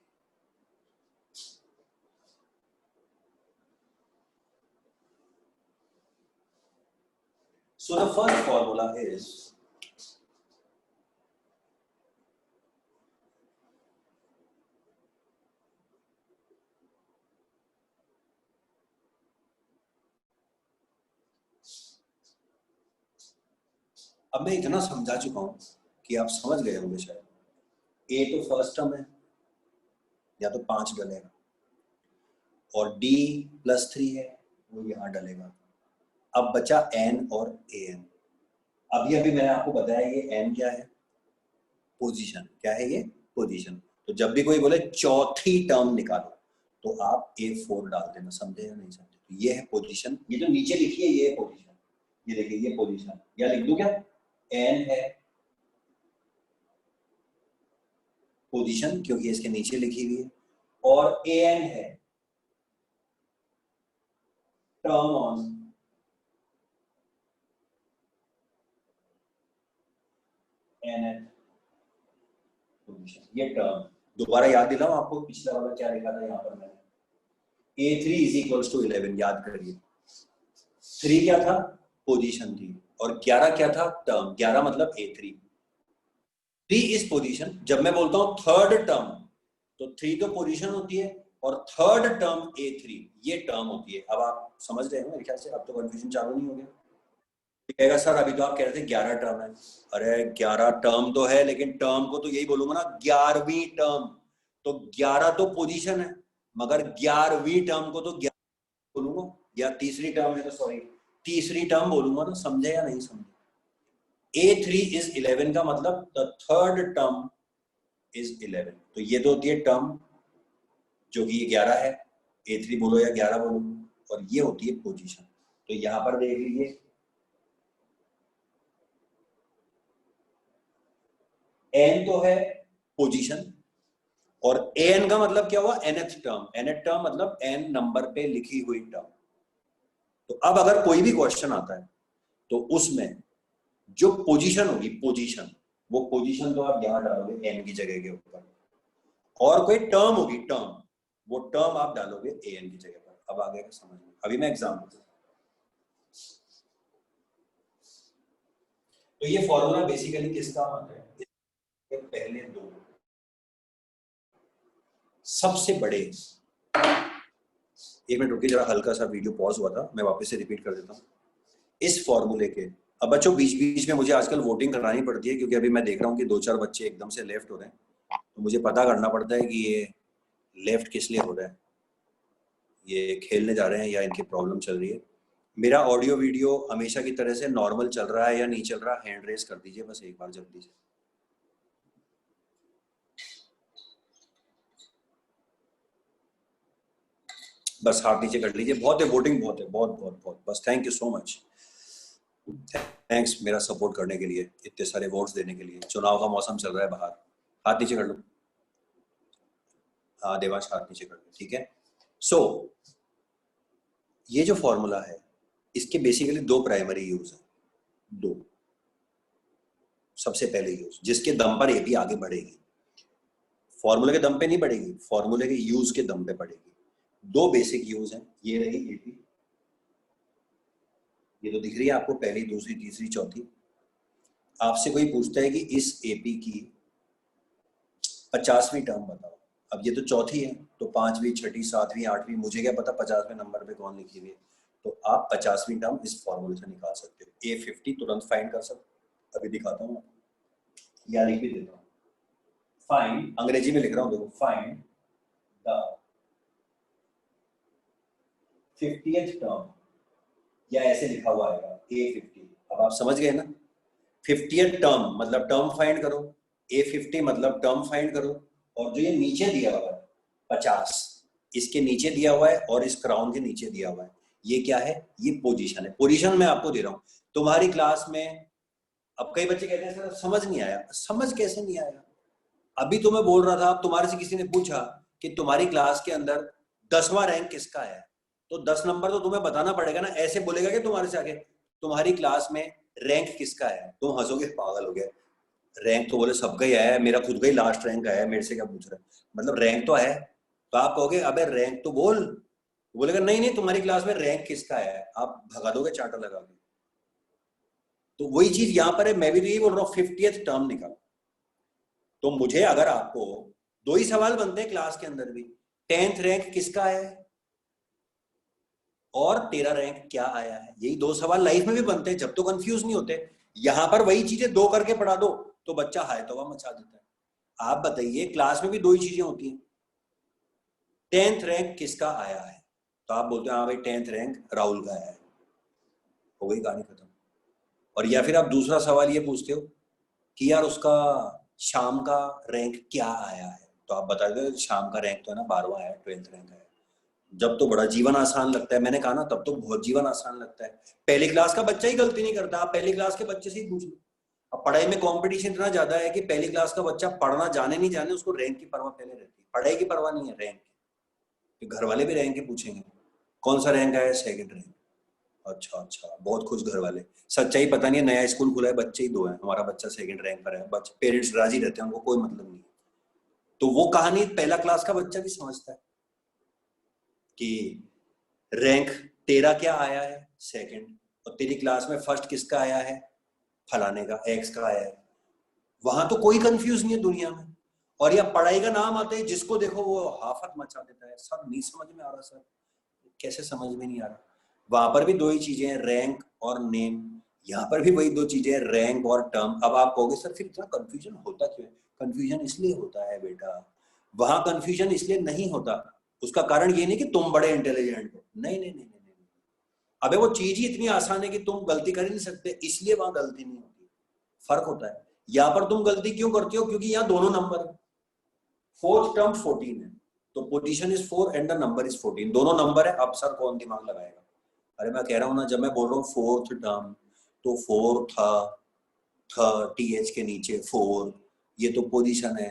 so the first formula is अब मैं इतना समझा चुका हूं कि आप समझ गए होंगे शायद। ए तो फर्स्ट टर्म है, या तो 5 डलेगा, और डी +3 है वो यहाँ डलेगा। अब बचा एन और ए एन। अभी अभी मैंने आपको बताया ये एन क्या है, पोजीशन। क्या है ये, पोजीशन। तो जब भी कोई बोले चौथी टर्म निकालो तो आप A4 डाल देना। समझे या नहीं समझे। तो ये है पोजीशन, ये जो नीचे लिखी है ये है पोजीशन। ये देखिए ये पोजीशन, या लिख दूं क्या, एन है पोजीशन क्योंकि इसके नीचे लिखी हुई है, और ए एन है टर्म ऑन एन पोजीशन। ये टर्म दोबारा याद दिलाऊं आपको, पिछला वाला क्या लिखा था यहाँ पर मैंने, A3 = 11। याद करिए, 3 क्या था, पोजीशन थी, और 11 क्या था, टर्म। 11 मतलब A3, 3 इज पोजीशन। जब मैं बोलता हूं थर्ड टर्म तो 3 तो पोजीशन होती है, और थर्ड टर्म A3 ये टर्म होती है। अब आप समझ रहे हो मेरे ख्याल से, अब तो कंफ्यूजन चालू नहीं हो गया। कहेगा सर अभी तो आप कह रहे थे 11 टर्म है। अरे 11 टर्म तो है, लेकिन टर्म को तो यही बोलूंगा ना, 11वीं टर्म। तो 11 तो पोजीशन है, मगर 11वीं टर्म को तो 11 बोलूंगा, या तीसरी टर्म है तो सॉरी तीसरी टर्म बोलूंगा ना। समझे या नहीं समझे। A3 is 11 का मतलब द थर्ड टर्म इज 11। तो ये तो होती है टर्म जो कि ये 11 है, A3 बोलो या 11 बोलो, और ये होती है पोजीशन। तो यहां पर देख लीजिए, n तो है पोजीशन, और an का मतलब क्या हुआ, nth टर्म। nth टर्म मतलब n नंबर पे लिखी हुई टर्म। तो अब अगर कोई भी क्वेश्चन आता है तो उसमें जो पोजीशन होगी, पोजीशन, वो पोजीशन तो आप यहां डालोगे n की जगह के ऊपर, और कोई टर्म होगी, टर्म, वो टर्म आप डालोगे an की जगह पर। अब आ गया समझ में। अभी मैं एग्जाम्पल, तो ये फॉर्मूला बेसिकली किसका आता है, पहले दो सबसे बड़े एक मिनट रुकिए जरा, हल्का सा वीडियो पॉज हुआ था, मैं वापस से रिपीट कर देता हूँ इस फॉर्मूले के। अब बच्चों बीच बीच में मुझे आजकल वोटिंग करानी पड़ती है, क्योंकि अभी मैं देख रहा हूँ कि 2-4 बच्चे एकदम से लेफ्ट हो रहे हैं, तो मुझे पता करना पड़ता है कि ये लेफ्ट किस लिए हो रहा है, ये खेलने जा रहे हैं या इनकी प्रॉब्लम चल रही है। मेरा ऑडियो वीडियो हमेशा की तरह से नॉर्मल चल रहा है या नहीं चल रहा, हैंड रेस कर दीजिए बस एक बार जल्दी से। बस हाथ नीचे कर लीजिए, बहुत है वोटिंग, बहुत है, बहुत बहुत बहुत, बस thank you so much, thanks मेरा सपोर्ट करने के लिए, इतने सारे वोट्स देने के लिए। चुनाव का मौसम चल रहा है बाहर, हाथ नीचे कर लो। हाँ देवांश हाथ नीचे कर लो, ठीक है। सो ये जो फॉर्मूला है इसके बेसिकली 2 प्राइमरी यूज है, 2। सबसे पहले यूज जिसके दम पर एपी आगे बढ़ेगी, फॉर्मूले के दम पे नहीं बढ़ेगी, फॉर्मूले के यूज के दम पे बढ़ेगी। 2 बेसिक यूज हैं, ये रही एपी, ये तो दिख रही है आपको, पहली, दूसरी, तीसरी, चौथी। आपसे कोई पूछता है कि इस एपी की 50वीं टर्म बताओ, अब ये तो चौथी है, तो 5वीं, 6ठी, 7वीं, 8वीं, मुझे क्या पता 50वें नंबर पे कौन लिखी हुई है, तो आप 50वीं टर्म इस फॉर्मूले से निकाल सकते हो। A50 तुरंत फाइंड कर सकते हो, अभी दिखाता हूँ या लिख भी देता हूँ। फाइंड, अंग्रेजी में लिख रहा हूँ देखो, फाइंड द 50th टर्म, या ऐसे लिखा हुआ आएगा A50। अब आप समझ गए ना, 50th टर्म मतलब टर्म फाइंड करो, A50 मतलब टर्म फाइंड करो, और जो ये नीचे दिया हुआ है 50, इसके नीचे दिया हुआ है और इस क्राउन के नीचे दिया हुआ है, ये क्या है, ये पोजीशन है। पोजीशन मैं आपको दे रहा हूं तुम्हारी क्लास में। अब कई बच्चे कहते हैं सर समझ नहीं आया, समझ कैसे नहीं आया, अभी तो मैं बोल रहा था, अब तुम्हारे से किसी ने पूछा कि तुम्हारी क्लास के अंदर 10वां रैंक किसका है, तो 10 नंबर तो तुम्हें बताना पड़ेगा ना, ऐसे बोलेगा कि तुम्हारे से आगे तुम्हारी क्लास में रैंक किसका है, तुम हंसोगे पागल हो गया, रैंक तो बोले सबका ही आया है, मेरा खुद का ही लास्ट रैंक आया है, मेरे से क्या पूछ रहा है, मतलब रैंक तो है, तो आप कहोगे अबे रैंक तो बोल, बोलेगा नहीं नहीं तुम्हारी क्लास में रैंक किसका है, आप भगा दोगे चार्टर लगा के। तो वही चीज यहां पर है, मैं भी तो यही बोल रहा हूँ 50th टर्म निकाल। तो मुझे अगर आपको 2 ही सवाल बनते हैं क्लास के अंदर भी, 10th रैंक किसका है और तेरा रैंक क्या आया है, यही 2 सवाल लाइफ में भी बनते हैं, जब तो कंफ्यूज नहीं होते। यहां पर वही चीजें 2 करके पढ़ा दो तो बच्चा हाय तौबा मचा देता है। आप बताइए क्लास में भी 2 ही चीजें होती हैं, 10th रैंक किसका आया है, तो आप बोलते हो हाँ भाई 10th रैंक राहुल का आया है, हो गई कहानी खत्म। और या फिर आप दूसरा सवाल ये पूछते हो कि यार उसका शाम का रैंक क्या आया है, तो आप बता दो शाम का रैंक तो है ना 12वां है, 12th रैंक है। जब तो बड़ा जीवन आसान लगता है, मैंने कहा ना तब तो बहुत जीवन आसान लगता है, पहली क्लास का बच्चा ही गलती नहीं करता, आप पहली क्लास के बच्चे से ही पूछ लो। अब पढ़ाई में कंपटीशन इतना ज्यादा है कि पहली क्लास का बच्चा पढ़ना जाने नहीं जाने उसको रैंक की परवाह पहले रहती है, पढ़ाई की परवाह नहीं है, रैंक की। घर वाले भी रैंक के पूछेंगे कौन सा रैंक आया, 2nd रैंक, अच्छा अच्छा, बहुत खुश घर वाले। सच्चाई पता नहीं है, नया स्कूल खुला है, बच्चे ही 2 हैं, हमारा बच्चा 2nd रैंक पर है, बच्चे पेरेंट्स राजी रहते हैं, उनको कोई मतलब नहीं। तो वो कहानी पहला क्लास का बच्चा भी समझता है कि रैंक तेरा क्या आया है 2nd, और तेरी क्लास में फर्स्ट किसका आया है, फलाने का, एक्स का आया है। वहां तो कोई कंफ्यूज नहीं है दुनिया में। और या पढ़ाई का नाम आते ही जिसको देखो वो हाफत मचा देता है, सर नहीं समझ में आ रहा, सर कैसे समझ में नहीं आ रहा। वहां पर भी 2 ही चीजें हैं, रैंक और नेम, यहाँ पर भी वही 2 चीजें हैं, रैंक और टर्म। अब आप कहोगे सर फिर इतना कंफ्यूजन होता क्यों है, कंफ्यूजन इसलिए होता है बेटा, वहां कंफ्यूजन इसलिए नहीं होता, उसका कारण ये नहीं कि तुम बड़े इंटेलिजेंट हो, नहीं नहीं नहीं नहीं, अबे वो चीज ही इतनी आसान है कि तुम गलती कर ही नहीं सकते, इसलिए वहां गलती नहीं होती, फर्क होता है। यहाँ पर तुम गलती क्यों करते हो, क्योंकि यहाँ दोनों नंबर है, 4th टर्म 14 है, तो position is 4 and the number is 14, दोनों नंबर है, अब सर कौन दिमाग लगाएगा। अरे मैं कह रहा हूँ ना, जब मैं बोल रहा हूँ 4th टर्म, तो 4 था टीएच के नीचे 4, ये तो पोजीशन है,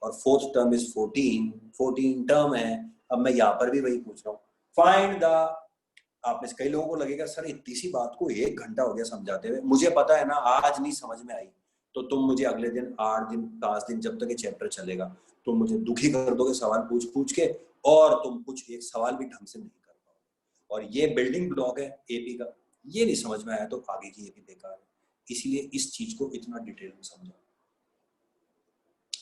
और 4th टर्म इज 14, 14 टर्म है। अब मैं यहाँ पर भी वही पूछ रहा हूँ, फाइंड द, आप में से कई लोगों को लगेगा सर इतनी सी बात को 1 घंटा हो गया समझाते हुए, मुझे पता है ना, आज नहीं समझ में आई तो तुम मुझे अगले दिन 8 दिन 5 दिन जब तक ये चैप्टर चलेगा तुम मुझे दुखी कर दोगे सवाल पूछ पूछ के, और तुम कुछ एक सवाल भी ढंग से नहीं कर पाओगे। और ये बिल्डिंग ब्लॉक है एपी का, ये नहीं समझ में आया तो आगे की एपी बेकार है, इसीलिए इस चीज को इतना डिटेल में समझा।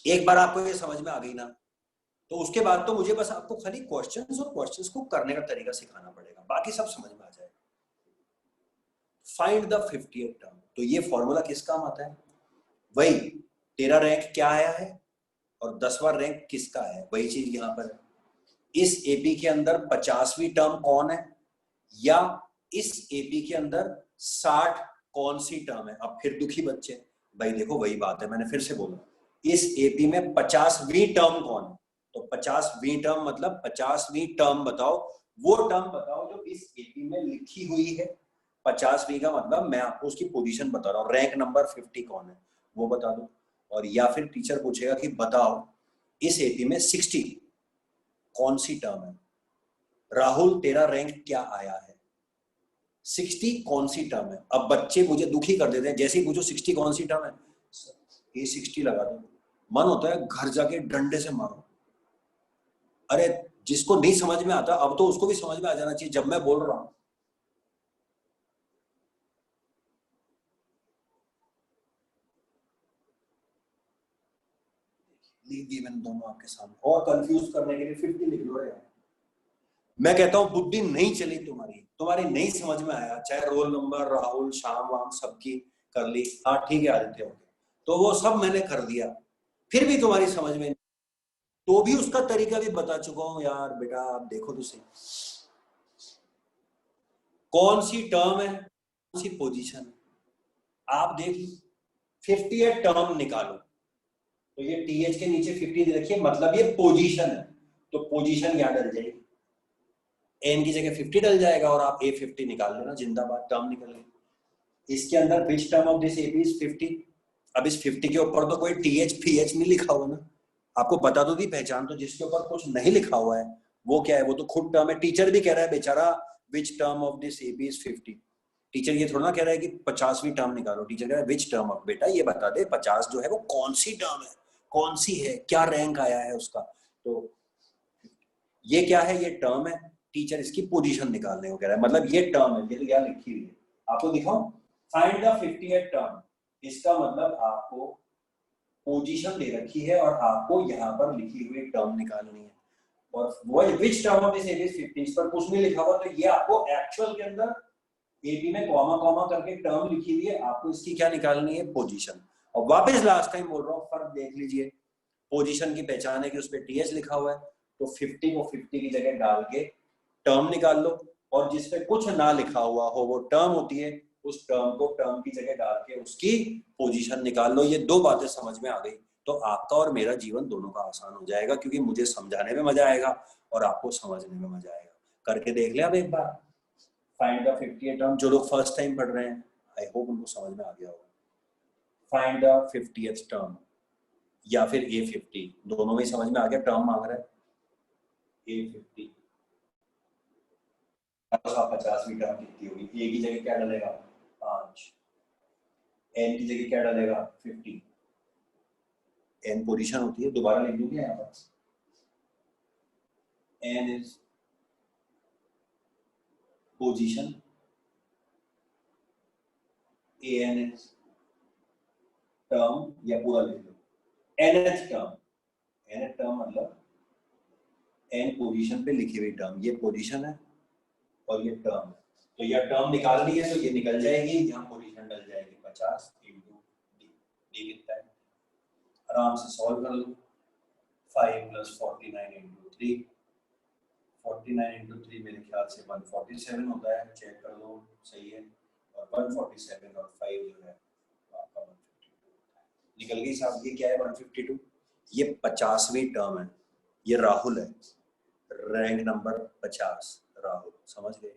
एक बार आपको ये समझ में आ गई ना, तो उसके बाद तो मुझे बस आपको खाली क्वेश्चंस और क्वेश्चंस को करने का तरीका सिखाना पड़ेगा, बाकी सब समझ में आ जाएगा। फाइंड द 50th टर्म, तो ये फॉर्मूला किस काम आता है? वही तेरा रैंक क्या आया है और 10वां रैंक किसका है, वही चीज यहां पर है। इस एपी के अंदर 50वीं टर्म कौन है, या इस एपी के अंदर 60 कौन सी टर्म है? अब फिर दुखी बच्चे, भाई देखो वही बात है, मैंने फिर से बोला, इस एपी में 50वीं टर्म कौन है? तो 50वीं टर्म मतलब 50वीं टर्म बताओ, वो टर्म बताओ जो इस एपी में लिखी हुई है। 50वीं का मतलब मैं आपको उसकी पोजीशन बता रहा हूँ, रैंक नंबर 50 कौन है वो बता दो। और या फिर टीचर पूछेगा कि बताओ इस एपी में 60 कौन सी टर्म है। राहुल तेरा रैंक क्या आया है, 60 कौन सी टर्म है? अब बच्चे मुझे दुखी कर देते हैं, जैसे ही पूछो 60 कौन सी टर्म है, ये 60 लगा दो। मन होता है घर जाके डंडे से मारो। अरे जिसको नहीं समझ में आता अब तो उसको भी समझ में आ जाना चाहिए जब मैं बोल रहा हूं। दोनों आपके सामने, और कंफ्यूज करने के लिए 50 लिख लो यार। मैं कहता हूं बुद्धि नहीं चली तुम्हारी नहीं समझ में आया, चाहे रोल नंबर राहुल श्याम वाम सबकी कर ली, हाँ ठीक है आदित्य हो गया, तो वो सब मैंने कर दिया, फिर भी तुम्हारी समझ में, तो भी उसका तरीका भी बता चुका हूं यार। बेटा आप देखो तो सही, कौन सी टर्म है, कौन सी पोजीशन है, आप देख लो। 50th टर्म निकालो, तो ये टीएच के नीचे 50 दे रखिए, मतलब ये पोजीशन है, तो पोजीशन क्या डल जाएगी, एन की जगह 50 डल जाएगा और आप ए 50 निकाल लेना, जिंदाबाद, टर्म निकल गई। इसके अंदर which term of this AP is 50। अब इस 50 के ऊपर तो कोई टीएच पीएच नहीं लिखा हुआ ना, आपको बता दो दी पहचान, तो जिसके ऊपर कुछ नहीं लिखा हुआ है वो क्या है, वो तो खुद टर्म है। टीचर भी कह रहा है बेचारा which term of this AP is 50। Teacher ये थोड़ा ना कह रहा है कि 50वीं टर्म निकालो, टीचर कह रहा है विच टर्म ऑफ, बेटा ये बता दे 50 जो है वो कौन सी टर्म है, कौन सी है, क्या रैंक आया है उसका। तो ये क्या है, ये टर्म है, टीचर इसकी पोजीशन निकालने को कह रहा है, मतलब ये टर्म है, ये तो क्या लिखी हुई है, आपको दिखाऊं, फाइंड द 50th टर्म, इसका मतलब आपको पोजीशन दे रखी है और आपको यहाँ पर लिखी हुई टर्म निकालनी है, और वो which term of this AP is 50, इस पर कुछ नहीं लिखा हुआ, तो ये आपको एक्चुअल के अंदर एपी में कॉमा कॉमा करके टर्म लिखी हुई है, आपको इसकी क्या निकालनी है, पोजीशन। और वापस लास्ट टाइम बोल रहा हूँ, फर्क देख लीजिए, पोजीशन की पहचान है कि उसपे टीएच लिखा हुआ है, तो 50 को 50 की जगह डाल के टर्म निकाल लो, और जिसपे कुछ ना लिखा हुआ हो वो टर्म होती है, उस टर्म को टर्म की जगह डाल के उसकी पोजीशन निकाल लो। ये दो बातें समझ में आ गई तो आपका और मेरा जीवन दोनों का आसान हो जाएगा, क्योंकि मुझे समझाने में मजा आएगा और आपको समझने में मजा आएगा। करके देख ले अब एक बार, फाइंड द 50th टर्म, जो लोग फर्स्ट टाइम पढ़ रहे हैं आई होप उनको समझ में आ गया होगा। फाइंड द 50th टर्म या फिर A50, दोनों में समझ में आ गया, टर्म मांग रहा है A50, 50वीं टर्म कितनी होगी, ए की जगह क्या डलेगा 5, एन की जगह क्या डलेगा 50, एन पोजीशन होती है, दोबारा लिख दूंगी यहाँ पर, n is position, a n is term, या पूरा लिख लो nth टर्म, nth टर्म मतलब एन पोजीशन पे लिखी हुई टर्म, ये पोजीशन है और ये टर्म है, तो यह टर्म निकालनी है तो ये निकल जाएगी, यहाँ पोजीशन डल जाएगी 50 इंटू डी कितना है, आराम से सॉल्व कर लो, 5 + 49 इंटू 3, 49 इंटू 3 मेरे ख्याल से 147 होता है, चेक कर लो सही है, और 147 और 5 जो है आपका 152 निकल गई साहब। ये क्या है 152, ये 50वीं टर्म है, ये राहुल है, रैंक नंबर 50 राहुल, समझ गए।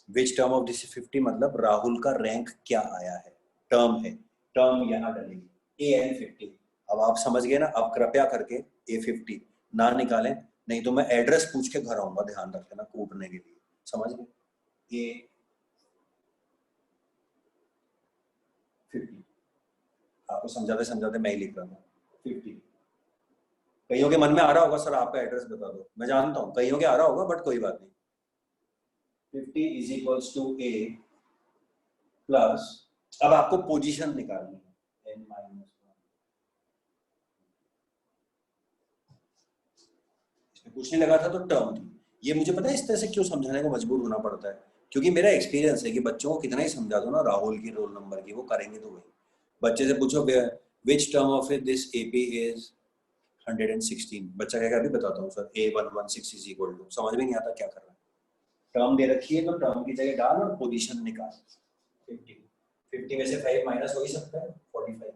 विच टर्म ऑफ दिस 50 मतलब राहुल का रैंक क्या आया है, टर्म है, टर्म यहाँ डलेगी AN50। अब आप समझ गए ना, अब कृपया करके A50 ना निकालें, नहीं तो मैं एड्रेस पूछ के घर आऊंगा, ध्यान रखना, कूटने के लिए, समझ गए। A50 आपको समझाते समझाते मैं ही लिख रहा हूँ 50। कईयों के मन में आ रहा होगा सर आपका एड्रेस बता दो, मैं जानता हूँ कईयों के आ रहा होगा, बट कोई बात नहीं। 50 is equals to A plus, अब आपको पोजीशन निकालनी है n-1, पूछने लगा था तो टर्म थी। ये मुझे पता है इस तरह से क्यों समझाने को मजबूर होना पड़ता है, क्योंकि मेरा एक्सपीरियंस है कि बच्चों को कितना ही समझा दो ना राहुल की रोल नंबर की, वो करेंगे तो वही। बच्चे से पूछो which term of this AP is 116, बच्चा कहेगा अभी बताता हूँ sir, A116 is equal to, समझ में नहीं आता क्या कर रहा है। टर्म दे रखी है तो टर्म की जगह डाल और पोजीशन निकाल। 50 50 में से 5 माइनस हो ही सकता है, 45।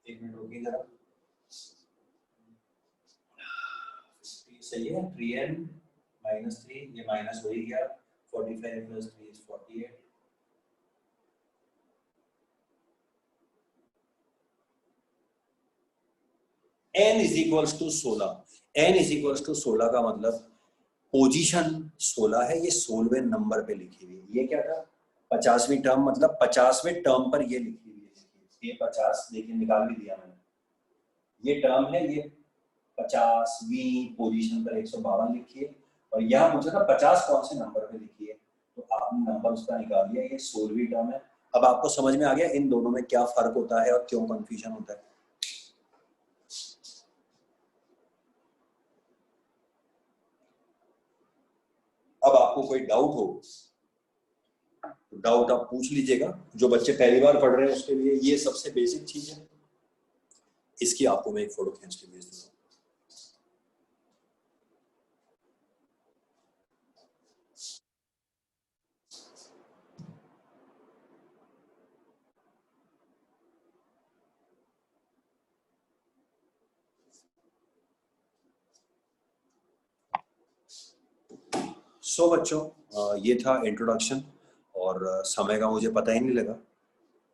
एक मिनट रुकिए जरा, सही है, 3n माइनस 3, ये माइनस हो ही गया, 45 plus 3 is 48। n is equals to 16, n is equals to 16 का मतलब पोजीशन 16 है, ये 16वें नंबर पे लिखी हुई है। ये क्या था, 50वीं टर्म, मतलब 50वें टर्म पर ये लिखी हुई है। ये 50 देखिए निकाल भी दिया मैंने, ये टर्म है, ये 50वीं पोजीशन पर 152 लिखी है, और यहाँ पूछा था 50 कौन से नंबर पे लिखी है, तो आपने नंबर उसका निकाल दिया, ये 16वीं टर्म है। अब आपको समझ में आ गया इन दोनों में क्या फर्क होता है और क्यों कंफ्यूजन होता है। अब आपको कोई डाउट हो तो डाउट आप पूछ लीजिएगा। जो बच्चे पहली बार पढ़ रहे हैं उसके लिए ये सबसे बेसिक चीज है। इसकी आपको मैं एक फोटो खींच के भेज दूंगा। सो बच्चों, ये था इंट्रोडक्शन, और समय का मुझे पता ही नहीं लगा।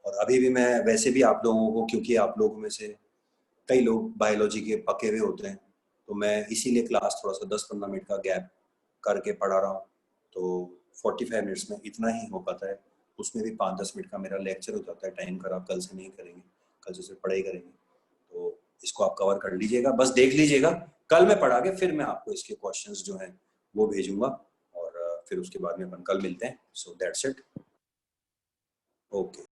और अभी भी मैं वैसे भी आप लोगों को, क्योंकि आप लोगों में से कई लोग बायोलॉजी के पके हुए होते हैं, तो मैं इसीलिए क्लास थोड़ा सा 10-15 मिनट का गैप करके पढ़ा रहा हूँ। तो 45 मिनट्स में इतना ही हो पाता है, उसमें भी 5-10 मिनट का मेरा लेक्चर हो जाता है। टाइम खराब कल से नहीं करेंगे, कल से सिर्फ पढ़ाई करेंगे, तो इसको आप कवर कर लीजिएगा, बस देख लीजिएगा। कल मैं पढ़ा के फिर मैं आपको इसके क्वेश्चंस जो हैं वो भेजूंगा, और फिर उसके बाद में अपन कल मिलते हैं। So that's it, okay.